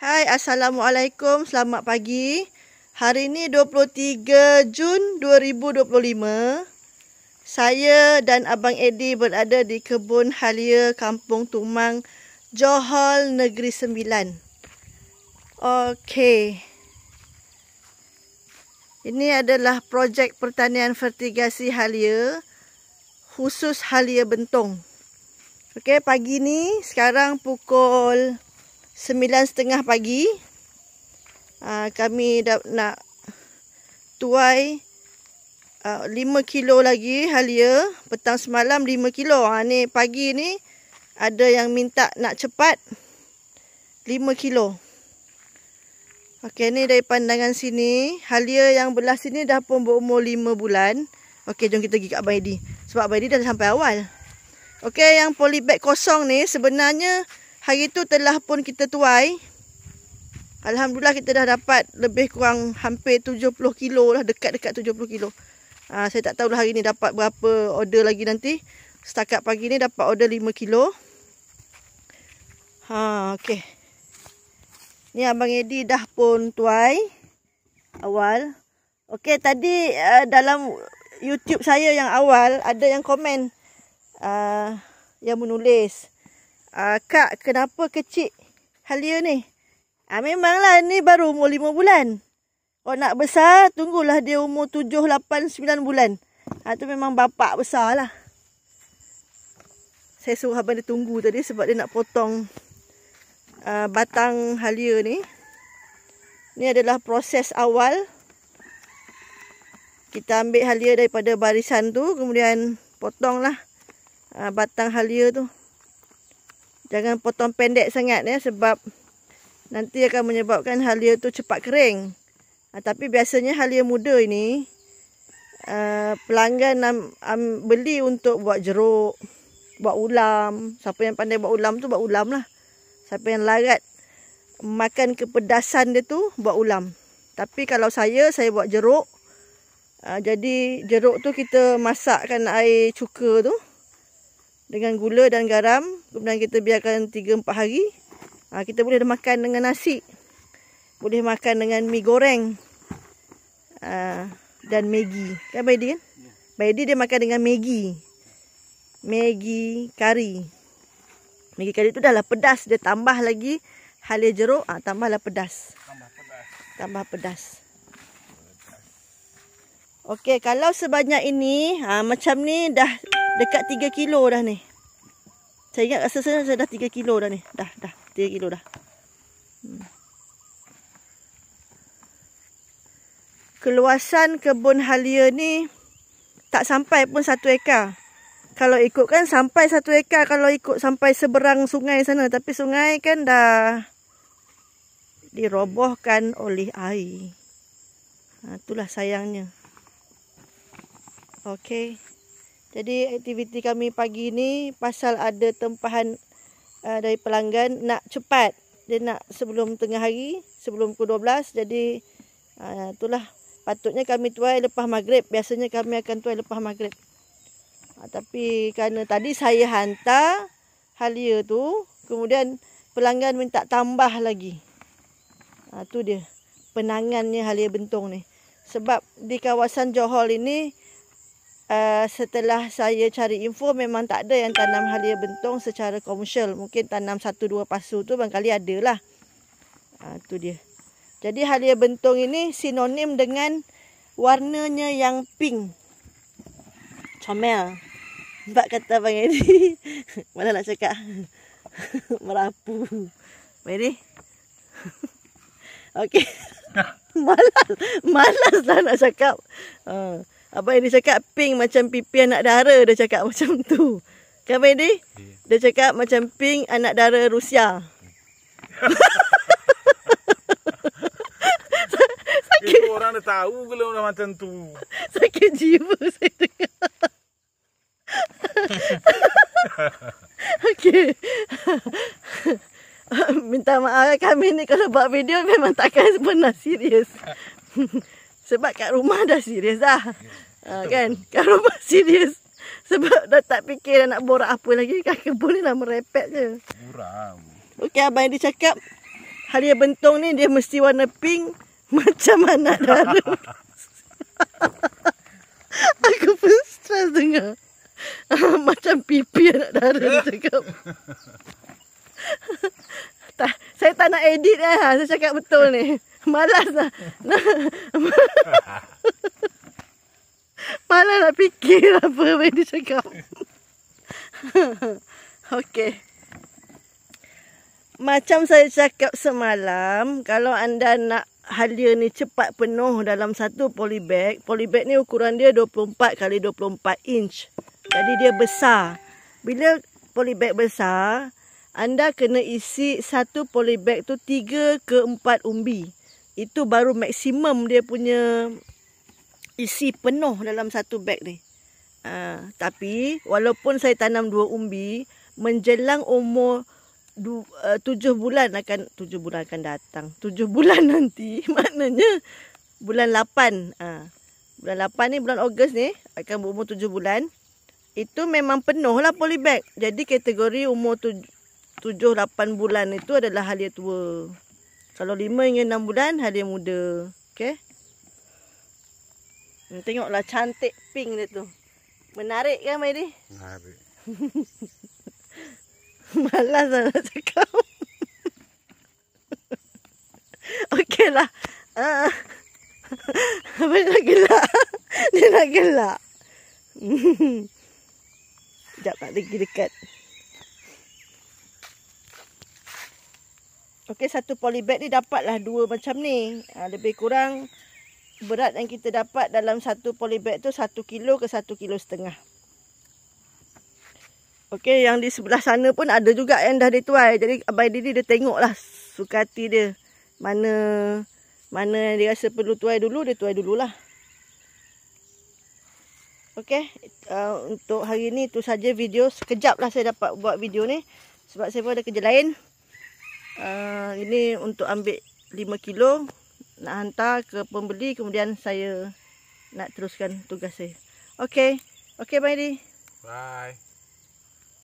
Hai, Assalamualaikum. Selamat pagi. Hari ini 23 Jun 2025. Saya dan Abang Eddie berada di kebun halia Kampung Tumang, Johor, Negeri Sembilan. Okey. Ini adalah projek pertanian fertigasi halia, khusus halia bentong. Okey, pagi ni sekarang pukul 9.30 pagi. Kami nak tuai 5 kilo lagi halia. Petang semalam 5 kilo. Ni pagi ni ada yang minta nak cepat 5 kilo. Okey, ni dari pandangan sini. Halia yang belah sini dah pun berumur 5 bulan. Okey, jom kita pergi kat Abang Eddie. Sebab Abang Eddie dah sampai awal. Okey, yang polybag kosong ni sebenarnya hari tu telah pun kita tuai. Alhamdulillah kita dah dapat lebih kurang hampir 70 kilo lah. Dekat-dekat 70 kilo. Saya tak tahu lah hari ni dapat berapa order lagi nanti. Setakat pagi ni dapat order 5 kilo. Okey. Ni Abang Eddie dah pun tuai awal. Okey, tadi dalam YouTube saya yang awal ada yang komen. Yang menulis, Kak, kenapa kecil halia ni? Memanglah ni baru umur 5 bulan. Kalau nak besar, tunggulah dia umur 7, 8, 9 bulan. Tu memang bapak besar lah. Saya suruh abang dia tunggu tadi sebab dia nak potong batang halia ni. Ni adalah proses awal. Kita ambil halia daripada barisan tu, kemudian potonglah batang halia tu. Jangan potong pendek sangat ya, sebab nanti akan menyebabkan halia tu cepat kering. Tapi biasanya halia muda ini pelanggan beli untuk buat jeruk, buat ulam. Siapa yang pandai buat ulam tu buat ulam lah. Siapa yang larat makan kepedasan dia tu buat ulam. Tapi kalau saya buat jeruk. Jadi jeruk tu kita masakkan air cuka tu dengan gula dan garam. Kemudian kita biarkan 3-4 hari. Kita boleh makan dengan nasi. Boleh makan dengan mi goreng. Dan Maggi. Kan Abang Eddie kan? Abang Eddie dia makan dengan Maggi. Maggi kari. Maggi kari tu dah lah pedas. Dia tambah lagi halia jeruk. Tambahlah pedas. Tambah pedas. Okey, kalau sebanyak ini. Macam ni dah dekat 3 kilo dah ni. Saya ingat rasa saya dah 3 kilo dah ni. Dah 3 kilo dah. Keluasan kebun halia ni tak sampai pun 1 ekar. Kalau ikutkan sampai 1 ekar kalau ikut sampai seberang sungai sana. Tapi sungai kan dah dirobohkan oleh air. Itulah sayangnya. Okey. Jadi aktiviti kami pagi ni pasal ada tempahan dari pelanggan nak cepat. Dia nak sebelum tengah hari, sebelum pukul 12. Jadi itulah patutnya kami tuai lepas maghrib. Biasanya kami akan tuai lepas maghrib. Tapi kerana tadi saya hantar halia tu, kemudian pelanggan minta tambah lagi. Tu dia penangannya halia bentong ni. Sebab di kawasan Johor ini setelah saya cari info memang tak ada yang tanam halia bentong secara komersial. Mungkin tanam 1-2 pasu tu barangkali ada lah. Tu dia. Jadi halia bentong ini sinonim dengan warnanya yang pink. Comel. Sebab kata Abang Eddie. Mana nak cakap? Merapu. Abang Eddie. Okey. Malas lah nak cakap. Abang Eddie cakap pink macam pipi anak dara. Dia cakap macam tu. Kan Abang Eddie? Dia cakap macam pink anak dara Rusia. Sakit. Orang dah tahu kalau dah macam tu. Sakit jiwa saya dengar. Okey. Minta maaf kami ni kalau buat video memang takkan pernah serius. Sebab kat rumah dah serius dah. Kan? Kat rumah serius. Sebab dah tak fikir dah nak borak apa lagi. Kat kebun ni lah merepet je. Murah. Okey, Abang Eddie cakap Halia bentong ni dia mesti warna pink macam anak dara. Aku pun stres dengar. Macam pipi anak dara dia cakap. Saya tak nak edit lah. Saya cakap betul ni. Malas lah. Malas nak fikir apa yang dia cakap. Okey. Macam saya cakap semalam, kalau anda nak halia ni cepat penuh dalam satu polybag ni ukuran dia 24 x 24 inch. Jadi dia besar. Bila polybag besar, anda kena isi satu polybag tu 3 ke 4 umbi. Itu baru maksimum dia punya isi penuh dalam satu bag ni. Tapi walaupun saya tanam 2 umbi, menjelang umur 7 bulan akan datang. 7 bulan nanti, maknanya bulan 8. Bulan 8 ni, bulan Ogos ni akan berumur 7 bulan. Itu memang penuh lah polybag. Jadi kategori umur 7-8 bulan itu adalah halia tua. Kalau 5 hingga 6 bulan, halia muda. Okey. Tengoklah cantik pink dia tu. Menarik kan, Mairi? Menarik. Malas lah nak cakap. Okey lah. Dia nak gelak. Dia nak gelak. Sekejap tak pergi dekat. Okey, satu polybag ni dapatlah 2 macam ni. Lebih kurang berat yang kita dapat dalam satu polybag tu 1 kilo ke 1,5 kilo. Okey, yang di sebelah sana pun ada juga yang dah dituai. Jadi Abang Didi dia tengoklah suka hati dia. Mana yang dia rasa perlu tuai dulu, dia tuai dululah. Okey, untuk hari ni itu saja video. Sekejap lah saya dapat buat video ni. Sebab saya pun ada kerja lain. Ini untuk ambil 5 kilo. Nak hantar ke pembeli. Kemudian saya nak teruskan tugas saya. Okey. Okey, Abang Didi. Bye.